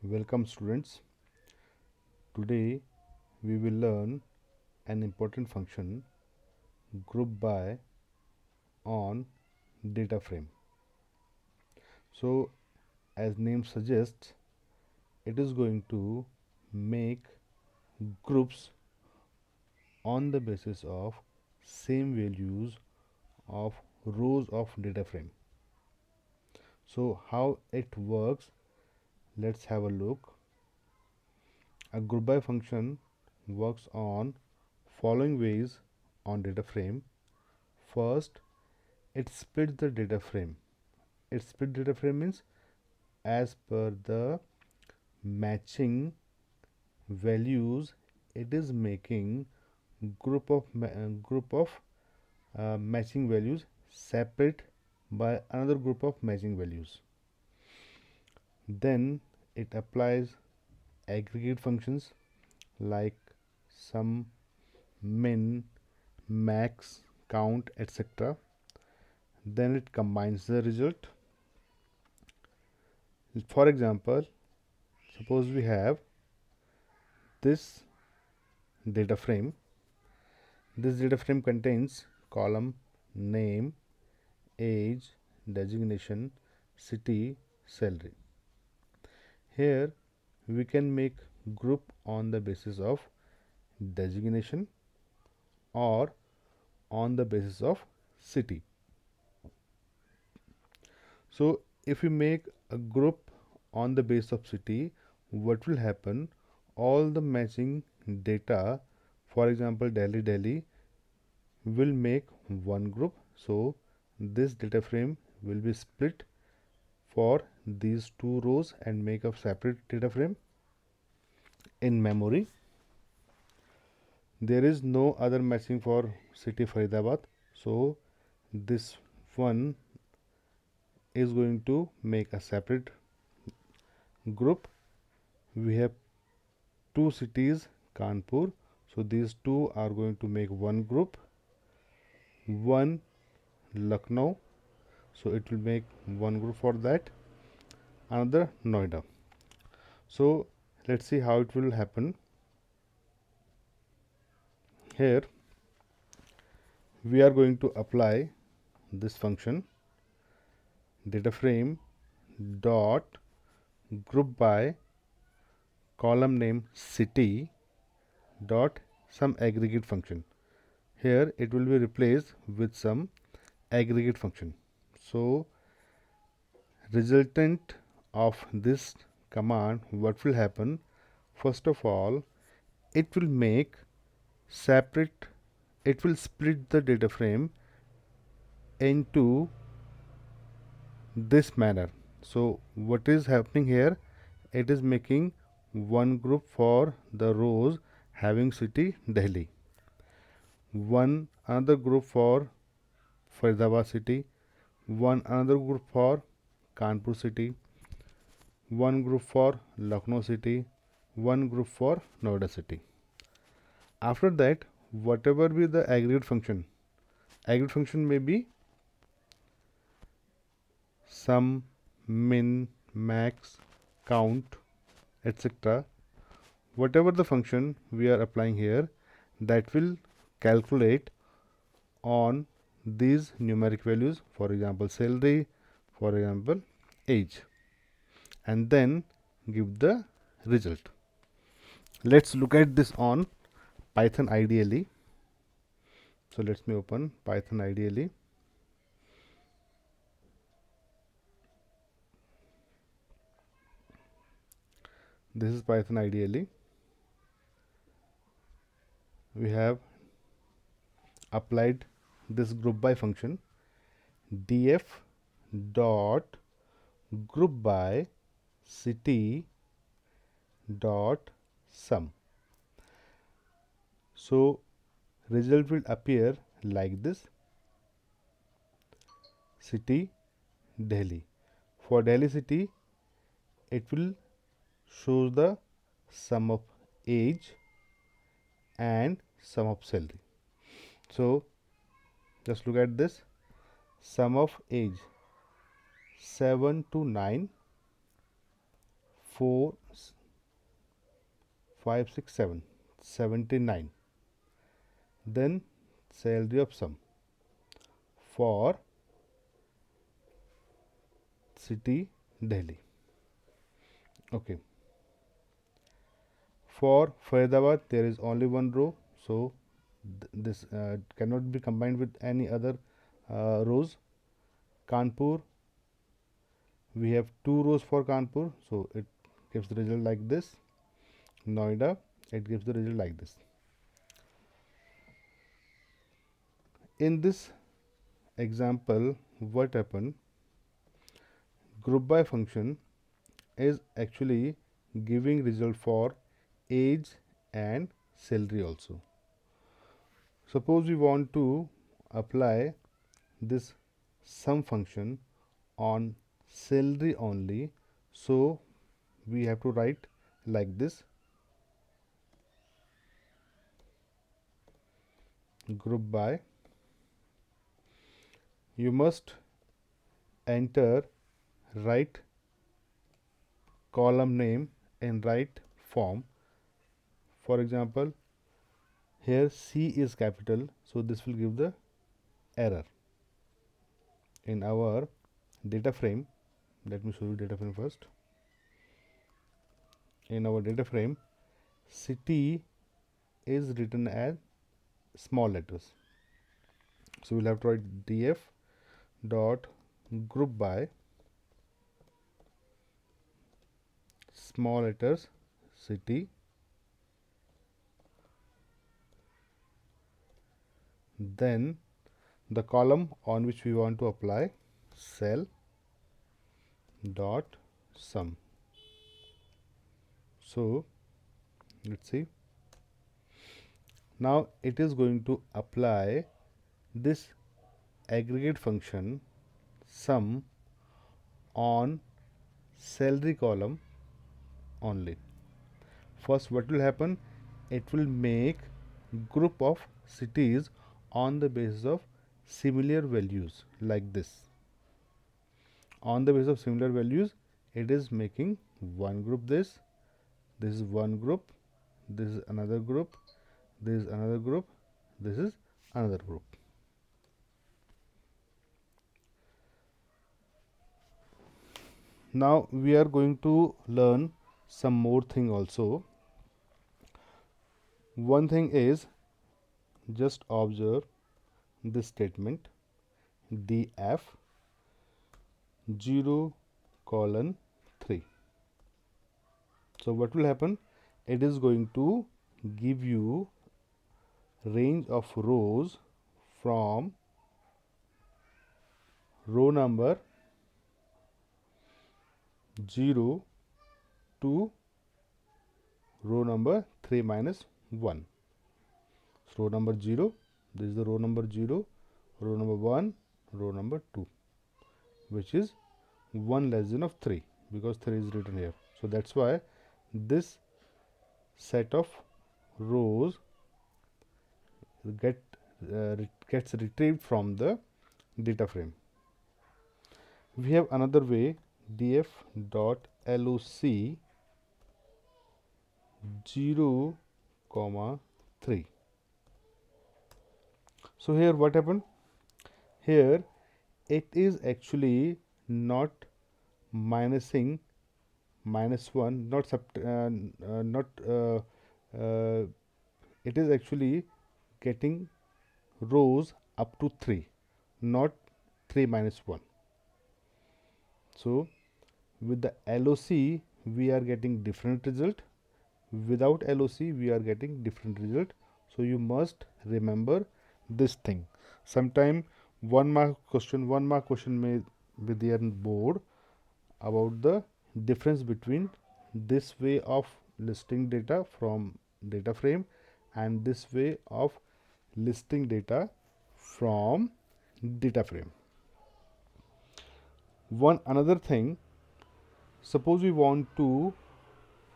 Welcome students. Today we will learn an important function group by on data frame. So as name suggests, it is going to make groups on the basis of same values of rows of data frame. So how it works, let's have a look. A group by function works on following ways on data frame. First, it splits the data frame. It split data frame means as per the matching values, it is making group of matching values separate by another group of matching values. Then it applies aggregate functions like sum, min, max, count, etc. Then it combines the result. For example, suppose we have this data frame. This data frame contains column name, age, designation, city, salary. Here we can make group on the basis of designation or on the basis of city. So if we make a group on the base of city, what will happen? All the matching data, for example Delhi, will make one group. So this data frame will be split for these two rows and make a separate data frame. In memory, there is no other matching for city Faridabad, so this one is going to make a separate group. We have two cities Kanpur, so these two are going to make one group. One Lucknow, so it will make one group for that. Another Noida. So let's see how it will happen. Here we are going to apply this function data frame dot group by column name city dot some aggregate function. Here it will be replaced with some aggregate function. So resultant of this command, what will happen? First of all, it will make separate, it will split the data frame into this manner. So what is happening here? It is making one group for the rows having city Delhi, one another group for Faridabad city, one another group for Kanpur city, one group for Lucknow city, one group for Noida city. After that, whatever be the aggregate function may be sum, min, max, count, etc. Whatever the function we are applying here, that will calculate on these numeric values, for example salary, for example age, and then give the result. Let's look at this on Python IDLE. So let me open Python IDLE. This is Python IDLE. We have applied this group by function df dot group by city dot sum. So result will appear like this: city Delhi. For Delhi city, it will show the sum of age and sum of salary. So just look at this: sum of age 7 to 9, 4 5 6 7 79. Then salary of sum for city Delhi. Okay, for Faridabad there is only one row, so this cannot be combined with any other rows. Kanpur, we have two rows for Kanpur, so it gives the result like this. Noida, it gives the result like this. In this example, what happened? Group by function is actually giving result for age and salary also. Suppose we want to apply this sum function on salary only, so we have to write like this: group by, you must enter right column name in right form. For example, here C is capital, so this will give the error. In our data frame, let me show you data frame first. In our data frame, city is written as small letters, so we'll have to write df dot group by small letters city, then the column on which we want to apply cell dot sum. So let's see, now it is going to apply this aggregate function sum on salary column only. First, what will happen? It will make group of cities on the basis of similar values like this. On the basis of similar values, it is making one group this is one group, this is another group, this is another group, this is another group. Now we are going to learn some more thing also. One thing is, just observe this statement df 0 colon 3. So what will happen? It is going to give you range of rows from row number 0 to row number 3 minus 1. So row number 0, this is the row number 0, row number 1, row number 2, which is 1 less than of 3, because 3 is written here. So that's why this set of rows gets retrieved from the data frame. We have another way, df dot loc 0 comma 3. So here what happened? Here it is actually not minusing minus 1, not it is actually getting rows up to 3, not 3 minus 1. So with the LOC we are getting different result, without LOC we are getting different result. So you must remember this thing. Sometime one mark question may be there on board about the difference between this way of listing data from data frame and this way of listing data from data frame. One another thing, suppose we want to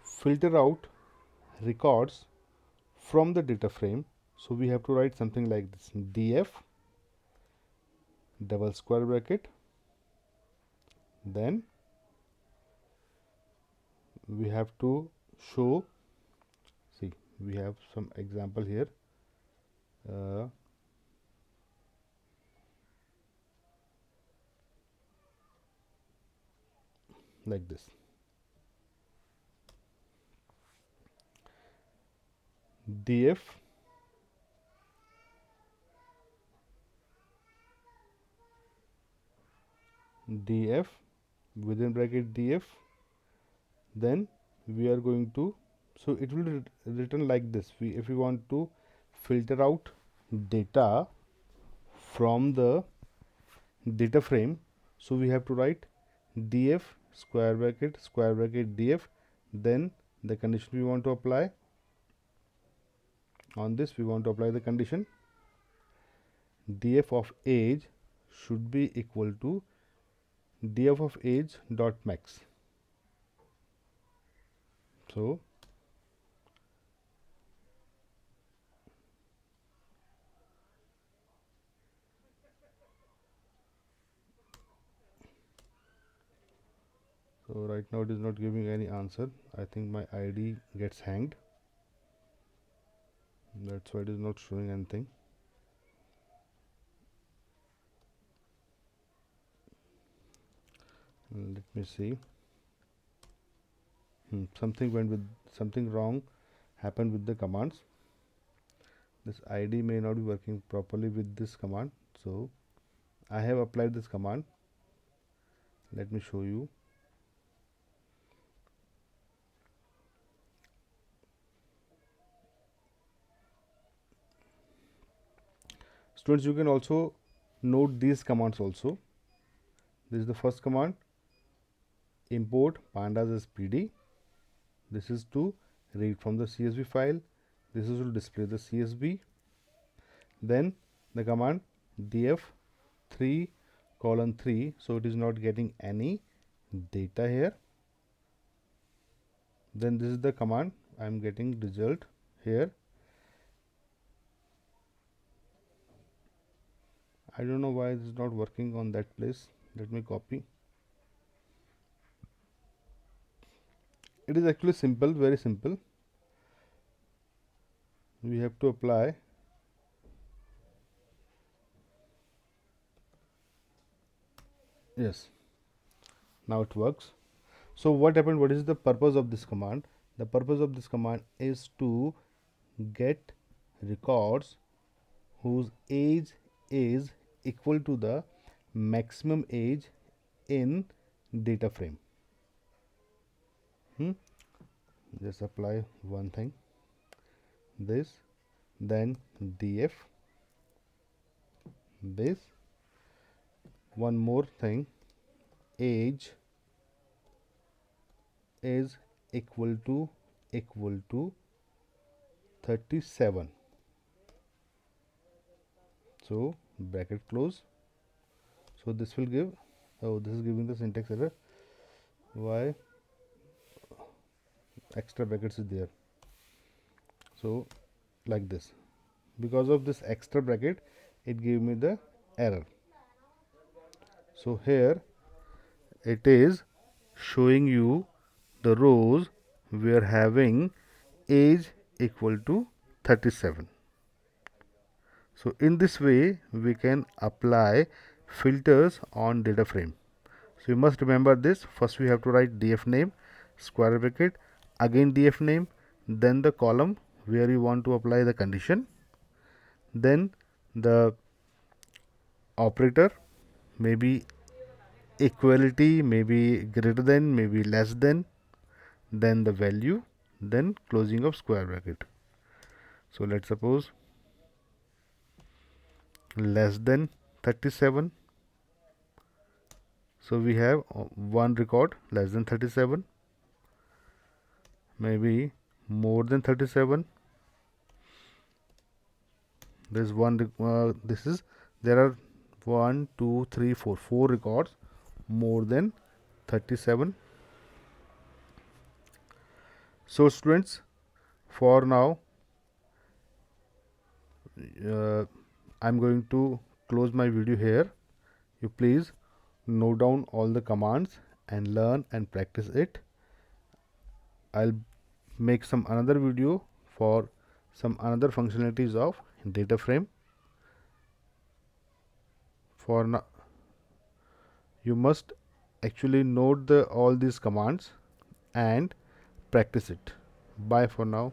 filter out records from the data frame, so we have to write something like this: df double square bracket, then we have to show, see, we have some example here. uh, like this. df df within bracket df, then we are going to, so it will written like this. If we want to filter out data from the data frame, so we have to write df square bracket df, then the condition we want to apply on this, we want to apply the condition df of age should be equal to df of age dot max. So right now it is not giving any answer. I think my ID gets hanged, that's why it is not showing anything. Let me see. Something wrong happened with the commands. This ID may not be working properly with this command. So I have applied this command. Let me show you. Students, you can also note these commands also. This is the first command, import pandas as PD. This is to read from the CSV file. This is to display the CSV. Then the command df3 colon 3, so it is not getting any data here. Then this is the command, I am getting result here. I don't know why it is not working on that place. Let me copy. It is actually simple, very simple. We have to apply yes, now it works. So what happened, what is the purpose of this command? The purpose of this command is to get records whose age is equal to the maximum age in data frame. Just apply one thing, this, then df, this, one more thing, age is equal to 37. So bracket close. So this will give, oh, this is giving the syntax error. Why extra brackets is there? So like this, because of this extra bracket it gave me the error. So here it is showing you the rows we are having age equal to 37. So in this way we can apply filters on data frame. So you must remember this. First we have to write df name square bracket, again df name, then the column where you want to apply the condition, then the operator, maybe equality, maybe greater than, maybe less than, then the value, then closing of square bracket. So let's suppose less than 37. So we have one record less than 37, maybe more than 37. There is one this is, there are 1 2 3 4 4 records more than 37. So students, for now I'm going to close my video here. You please note down all the commands and learn and practice it. I'll make some another video for some another functionalities of data frame. For now, you must actually note all these commands and practice it. Bye for now.